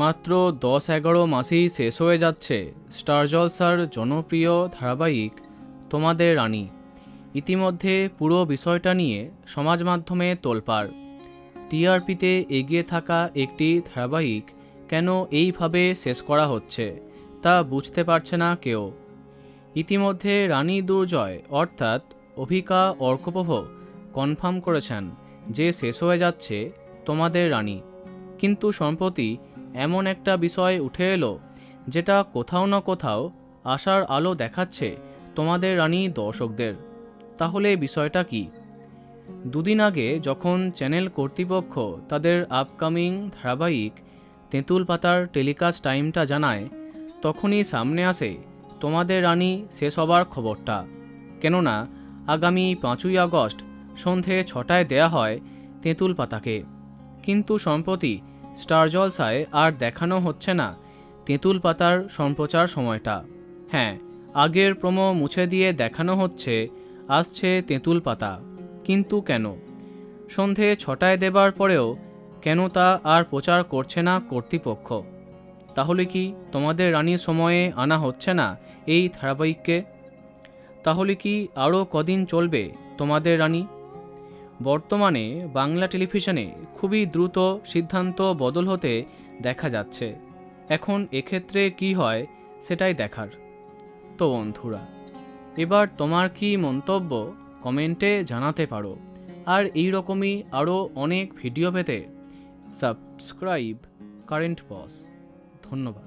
মাত্র 10-11 মাসেই শেষ হয়ে যাচ্ছে স্টার জলসার জনপ্রিয় ধারাবাহিক তোমাদের রানী। ইতিমধ্যে পুরো বিষয়টা নিয়ে সমাজ মাধ্যমে তোলপাড়। টিআরপিতে এগিয়ে থাকা একটি ধারাবাহিক কেন এইভাবে শেষ করা হচ্ছে তা বুঝতে পারছে না কেউ। ইতিমধ্যে রানী দুর্জয় অর্থাৎ অভিকা অর্কপ্রভ কনফার্ম করেছেন যে শেষ হয়ে যাচ্ছে তোমাদের রানী। কিন্তু সম্প্রতি এমন একটা বিষয় উঠে এলো যেটা কোথাও না কোথাও আশার আলো দেখাচ্ছে তোমাদের রানী দর্শকদের। তাহলে বিষয়টা কি? দুদিন আগে যখন চ্যানেল কর্তৃপক্ষ তাদের আপকামিং ধারাবাহিক তেঁতুল পাতার টেলিকাস্ট টাইমটা জানায়, তখনই সামনে আসে তোমাদের রানী শেষ হবার খবরটা। কেননা আগামী 5ই আগস্ট সন্ধে 6টায় দেয়া হয় তেঁতুল পাতাকে। কিন্তু সম্প্রতি স্টার জলসায় আর দেখানো হচ্ছে না তেঁতুল পাতার সম্প্রচার সময়টা। হ্যাঁ, আগের প্রোমো মুছে দিয়ে দেখানো হচ্ছে আসছে তেঁতুল পাতা। কিন্তু কেন? সন্ধে 6টায় দেবার পরেও কেন তা আর প্রচার করছে না কর্তৃপক্ষ? তাহলে কি তোমাদের রানীর সময়ে আনা হচ্ছে না এই ধারাবাহিককে? তাহলে কি আরও কদিন চলবে তোমাদের রানী? বর্তমানে বাংলা টেলিভিশনে খুবই দ্রুত সিদ্ধান্ত বদল হতে দেখা যাচ্ছে। এখন এক্ষেত্রে কি হয় সেটাই দেখার। তো বন্ধুরা, এবার তোমার কি মন্তব্য কমেন্টে জানাতে পারো। আর এই রকমই আরও অনেক ভিডিও পেতে সাবস্ক্রাইব কারেন্ট বস। ধন্যবাদ।